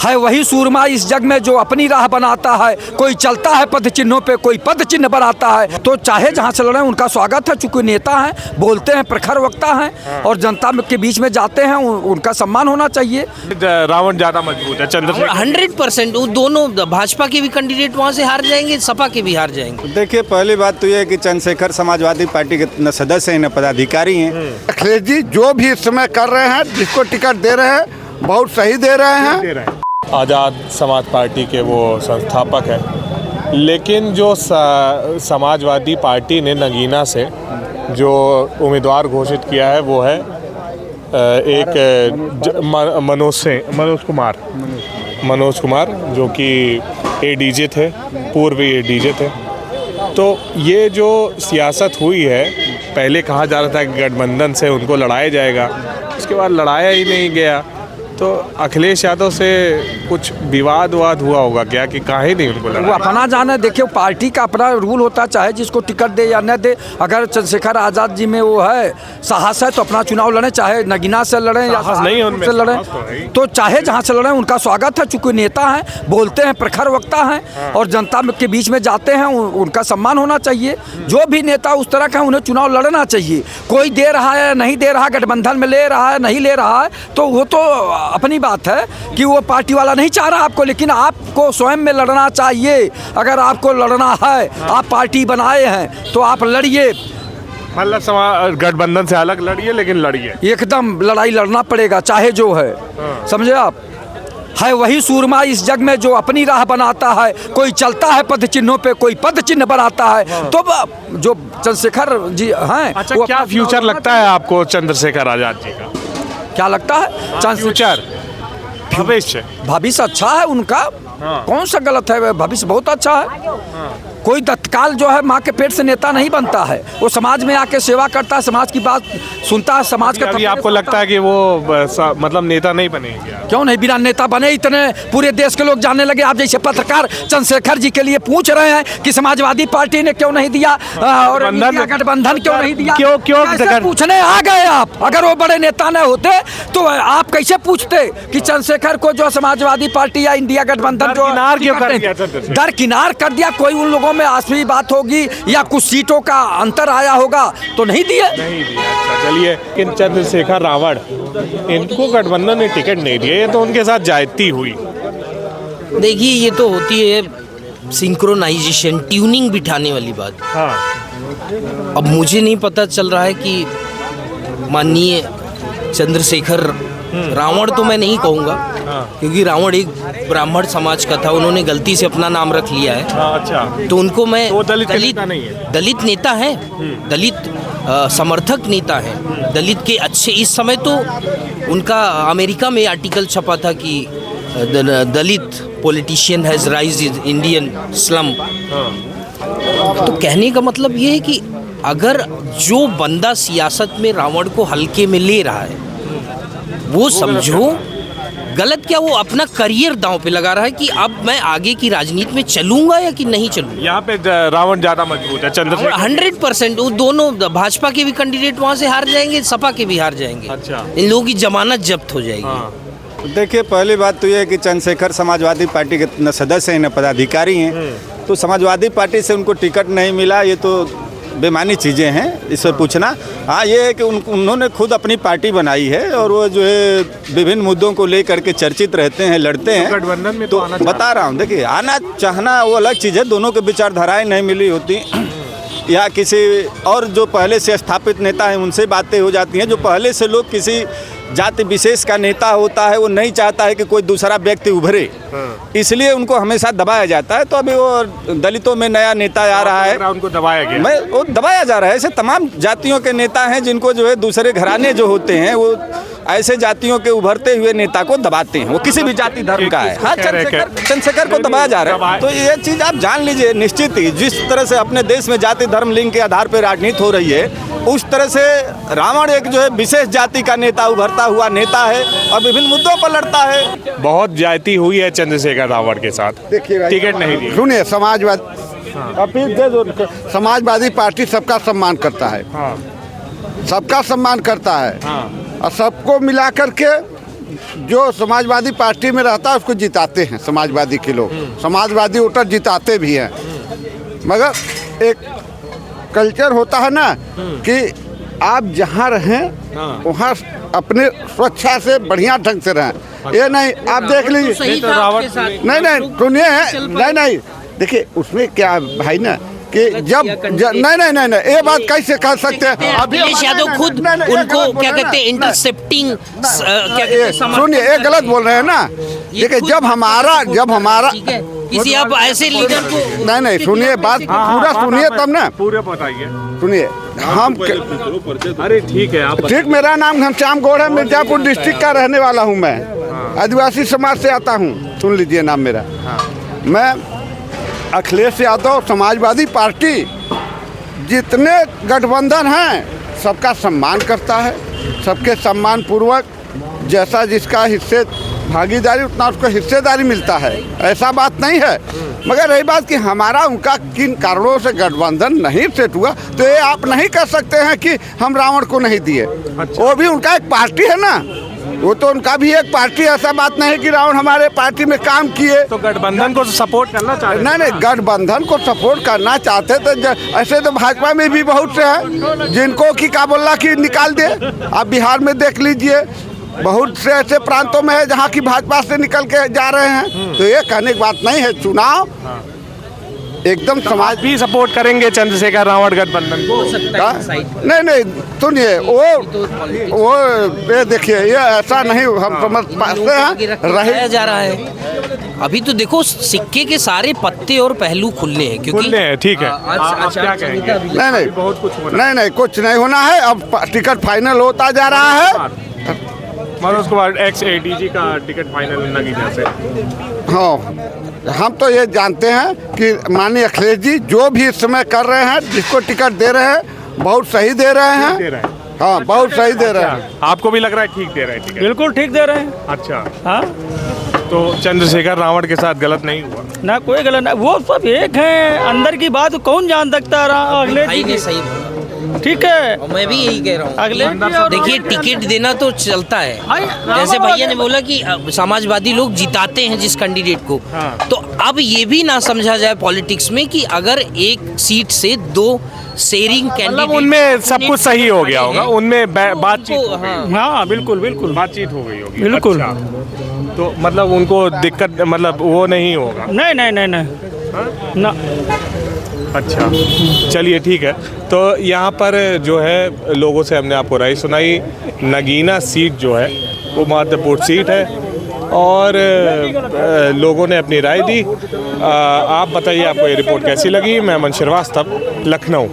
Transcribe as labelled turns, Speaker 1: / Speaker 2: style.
Speaker 1: है वही सूरमा इस जग में जो अपनी राह बनाता है। कोई चलता है पद चिन्हों पे, कोई पद चिन्ह बनाता है। तो चाहे जहाँ से लड़े उनका स्वागत है, चूंकि नेता हैं, बोलते हैं, प्रखर वक्ता हैं और जनता के बीच में जाते हैं, उनका सम्मान होना चाहिए।
Speaker 2: रावण ज्यादा मजबूत है, चंद्रशेखर
Speaker 3: 100% वो दोनों भाजपा के भी कैंडिडेट वहाँ से हार जाएंगे, सपा के भी हार जाएंगे।
Speaker 4: देखिए, पहली बात तो यह है कि चंद्रशेखर समाजवादी पार्टी के न सदस्य हैं न पदाधिकारी हैं।
Speaker 5: अखिलेश जी जो भी इस समय कर रहे हैं, जिसको टिकट दे रहे हैं, बहुत सही दे रहे हैं।
Speaker 2: आज़ाद समाज पार्टी के वो संस्थापक हैं, लेकिन जो समाजवादी पार्टी ने नगीना से जो उम्मीदवार घोषित किया है वो है एक मनोज कुमार जो कि एडीजे थे, पूर्व एडीजे थे। तो ये जो सियासत हुई है, पहले कहा जा रहा था कि गठबंधन से उनको लड़ाया जाएगा, उसके बाद लड़ाया ही नहीं गया। तो अखिलेश यादव से कुछ विवाद हुआ होगा क्या कि काहे नहीं उनको लड़ा?
Speaker 1: वो अपना जाने। देखिए, पार्टी का अपना रूल होता है, चाहे जिसको टिकट दे या न दे। अगर चंद्रशेखर आज़ाद जी में वो है साहस है तो अपना चुनाव लड़ें, चाहे नगीना से लड़ें या
Speaker 2: नहीं उनमें
Speaker 1: से लड़ें, तो चाहे जहाँ से लड़ें उनका स्वागत है, चूंकि नेता हैं, बोलते हैं, प्रखर वक्ता हैं और जनता के बीच में जाते हैं, उनका सम्मान होना चाहिए। जो भी नेता उस तरह का, उन्हें चुनाव लड़ना चाहिए। कोई दे रहा है, नहीं दे रहा, गठबंधन में ले रहा है, नहीं ले रहा है, तो वो तो अपनी बात है कि वो पार्टी वाला नहीं चाह रहा आपको, लेकिन आपको स्वयं में लड़ना चाहिए। अगर आपको लड़ना है, आप पार्टी बनाए हैं तो आप लड़िए।
Speaker 2: मतलब गठबंधन से अलग लड़िए, लेकिन लड़िए,
Speaker 1: एकदम लड़ाई लड़ना पड़ेगा, चाहे जो है। समझे आप? है वही सूरमा इस जग में जो अपनी राह बनाता है। कोई चलता है पद चिन्हों पे, कोई पद चिन्ह बनाता है। तो जो चंद्रशेखर जी हैं,
Speaker 2: अच्छा, क्या फ्यूचर लगता है आपको चंद्रशेखर आज़ाद जी का?
Speaker 1: क्या लगता है?
Speaker 2: फ्यूचर,
Speaker 1: भविष्य अच्छा है उनका। कौन सा गलत है? भविष्य बहुत अच्छा है। कोई तत्काल जो है माँ के पेट से नेता नहीं बनता है। वो समाज में आके सेवा करता है, समाज की बात सुनता है, समाज का।
Speaker 2: अभी आपको लगता है कि वो मतलब नेता नहीं बनेंगे?
Speaker 1: क्यों नहीं, बिना नेता बने इतने पूरे देश के लोग जानने लगे। आप जैसे पत्रकार चंद्रशेखर जी के लिए पूछ रहे हैं कि समाजवादी पार्टी ने क्यों नहीं दिया और गठबंधन क्यों नहीं दिया, क्यों पूछने आ गए आप? अगर वो बड़े नेता न होते तो आप कैसे पूछते कि चंद्रशेखर को जो समाजवादी पार्टी या इंडिया गठबंधन जो दरकिनार कर दिया? कोई उन लोगों में आसवी बात होगी या कुछ सीटों का अंतर आया होगा तो नहीं दिया।
Speaker 2: अच्छा, चलिए। कि चंद्रशेखर रावण, इनको गठबंधन ने टिकट नहीं दिया, ये तो उनके साथ जायती हुई।
Speaker 3: देखिए, ये तो होती है सिंक्रोनाइजेशन, ट्यूनिंग बिठाने वाली बात। अब मुझे नहीं पता चल रहा है कि माननीय चंद्रशेखर, रावण तो मैं नहीं कहूँगा क्योंकि रावण एक ब्राह्मण समाज का था, उन्होंने गलती से अपना नाम रख लिया है।
Speaker 2: अच्छा,
Speaker 3: तो उनको मैं
Speaker 2: तो दलित नहीं है।
Speaker 3: दलित नेता है, दलित समर्थक नेता है, दलित के अच्छे। इस समय तो उनका अमेरिका में आर्टिकल छपा था कि Dalit politician has rise in Indian slum. तो कहने का मतलब ये है कि अगर जो बंदा सियासत में रावण को हल्के में ले रहा है, वो समझो गलत क्या, वो अपना करियर दांव पे लगा रहा है कि अब मैं आगे की राजनीति में चलूंगा या कि नहीं चलूंगा।
Speaker 2: यहाँ पे रावण ज्यादा मजबूत है, चंद्रशेखर
Speaker 3: 100% वो दोनों भाजपा के भी कैंडिडेट वहाँ से हार जाएंगे, सपा के भी हार जाएंगे।
Speaker 2: अच्छा,
Speaker 3: इन लोगों की जमानत जब्त हो जाएगी।
Speaker 4: देखिए, पहली बात तो यह है कि चंद्रशेखर समाजवादी पार्टी के न सदस्य हैं न पदाधिकारी हैं। तो समाजवादी पार्टी से उनको टिकट नहीं मिला, ये तो बेमानी चीज़ें हैं, इस पर पूछना। हाँ, ये है कि उन्होंने खुद अपनी पार्टी बनाई है और वो जो है विभिन्न मुद्दों को लेकर के चर्चित रहते हैं, लड़ते हैं।
Speaker 2: गठबंधन में
Speaker 4: तो बता रहा हूँ, देखिए, आना चाहना वो अलग चीज़ है, दोनों के विचारधाराएं नहीं मिली होती या किसी और जो पहले से स्थापित नेता हैं उनसे बातें हो जाती हैं। जो पहले से लोग किसी जाति विशेष का नेता होता है, वो नहीं चाहता है कि कोई दूसरा व्यक्ति उभरे, इसलिए उनको हमेशा दबाया जाता है। तो अभी वो दलितों में नया नेता आ रहा है,
Speaker 2: उनको दबाया गया,
Speaker 4: वो दबाया जा रहा है। ऐसे तमाम जातियों के नेता हैं जिनको जो है दूसरे घराने जो होते हैं, वो ऐसे जातियों के उभरते हुए नेता को दबाते हैं, वो किसी भी जाति धर्म का है। हाँ, चंद्रशेखर को दबाया जा रहा है। तो ये चीज़ आप जान लीजिए, निश्चित ही जिस तरह से अपने देश में जाति धर्म लिंग के आधार पर राजनीति हो रही है, उस तरह से रावण एक जो है विशेष जाति का नेता, उभरता हुआ नेता है और विभिन्न मुद्दों पर लड़ता है।
Speaker 2: बहुत जायती हुई है चंद्रशेखर रावण के साथ, टिकट नहीं दी।
Speaker 5: सुनिए, समाजवादी पार्टी सबका सम्मान करता है। सबका सम्मान करता है और सबको मिला करके जो समाजवादी पार्टी में रहता है उसको जिताते हैं समाजवादी के लोग, समाजवादी वोटर जिताते भी हैं। मगर एक कल्चर होता है ना कि आप जहाँ रहें वहाँ अपने स्वेच्छा से बढ़िया ढंग से रहें। ये नहीं आप देख लीजिए, नहीं सुनिए, नहीं देखिए उसमें क्या भाई ना कि जब नहीं ये बात कैसे कर सकते हैं?
Speaker 3: अखिलेश यादव खुद उनको क्या कहते हैं इंटरसेप्टिंग,
Speaker 5: सुनिए ये गलत बोल रहे हैं ना। देखिए जब हमारा
Speaker 3: किसी आप ऐसे लीडर को
Speaker 5: नहीं सुनिए बात पूरा सुनिए तब ना,
Speaker 2: पूरा बताइए।
Speaker 5: सुनिए हम
Speaker 2: अरे ठीक है आप
Speaker 5: ठीक, मेरा नाम घनश्याम गौड़ है, मिर्जापुर डिस्ट्रिक्ट का रहने वाला हूँ मैं, आदिवासी समाज से आता हूँ। सुन लीजिए नाम मेरा, मैं अखिलेश यादव समाजवादी पार्टी जितने गठबंधन हैं सबका सम्मान करता है, सबके सम्मान पूर्वक जैसा जिसका हिस्से भागीदारी उतना उसको हिस्सेदारी मिलता है, ऐसा बात नहीं है। मगर रही बात कि हमारा उनका किन कारणों से गठबंधन नहीं सेट हुआ, तो ये आप नहीं कह सकते हैं कि हम रावण को नहीं दिए। वो भी उनका एक पार्टी है ना, वो तो उनका भी एक पार्टी, ऐसा बात नहीं कि रावण हमारे पार्टी में काम किए।
Speaker 2: तो गठबंधन को सपोर्ट करना चाहते?
Speaker 5: नहीं गठबंधन को सपोर्ट करना चाहते तो ऐसे तो भाजपा में भी बहुत से हैं जिनको कि क्या बोला कि निकाल दे। आप बिहार में देख लीजिए, बहुत से ऐसे प्रांतों में है जहाँ की भाजपा से निकल के जा रहे हैं। तो ये कहने की बात नहीं है, चुनाव एकदम समाज
Speaker 2: भी सपोर्ट करेंगे चंद्रशेखर रावण गठबंधन को?
Speaker 5: नहीं सुनिए वो ये देखिए ये ऐसा नहीं हम समझ पाते हैं,
Speaker 3: रहे जा रहा है। अभी तो देखो सिक्के के सारे पत्ते और पहलू खुलने हैं, क्योंकि
Speaker 2: खुलने हैं। ठीक है, आप क्या कहेंगे?
Speaker 5: नहीं
Speaker 2: बहुत कुछ
Speaker 5: नहीं कुछ नहीं होना है। अब टिकट फाइनल होता जा रहा है,
Speaker 2: मतलब उसके बाद एक्स एडीजी का टिकट फाइनल नगीना से।
Speaker 5: हाँ हम तो ये जानते हैं कि माननीय अखिलेश जी जो भी इस समय कर रहे हैं, जिसको टिकट दे रहे हैं बहुत सही दे रहे हैं। हाँ बहुत सही दे रहे हैं।
Speaker 2: आपको भी लग रहा है ठीक दे रहे हैं टिकट?
Speaker 6: बिल्कुल ठीक दे रहे हैं।
Speaker 2: अच्छा
Speaker 6: हाँ
Speaker 2: तो चंद्रशेखर रावण के साथ गलत नहीं हुआ
Speaker 6: ना, कोई गलत नहीं, वो सब एक हैं। अंदर की बात कौन जान सकता रहा? अगले
Speaker 3: भाई ने सही बोला,
Speaker 6: ठीक है,
Speaker 3: और मैं भी यही कह रहा हूँ।
Speaker 6: अगले
Speaker 3: देखिए टिकट देना तो चलता है, जैसे भैया ने बोला कि समाजवादी लोग जिताते हैं जिस कैंडिडेट को, तो अब ये भी ना समझा जाए पॉलिटिक्स में कि अगर एक सीट से दो शेयरिंग कैंडिडेट,
Speaker 2: उनमें सब कुछ सही हो गया होगा, उनमें बातचीत,
Speaker 6: हाँ बिल्कुल
Speaker 2: बातचीत हो गई होगी।
Speaker 6: बिल्कुल।
Speaker 2: अच्छा, तो मतलब उनको दिक्कत मतलब वो नहीं होगा?
Speaker 6: नहीं ना।
Speaker 2: अच्छा चलिए ठीक है। तो यहाँ पर जो है लोगों से हमने आपको राय सुनाई। नगीना सीट जो है वो महत्वपूर्ण सीट है और लोगों ने अपनी राय दी। आप बताइए आपको ये रिपोर्ट कैसी लगी? मैं अमन श्रीवास्तव, लखनऊ।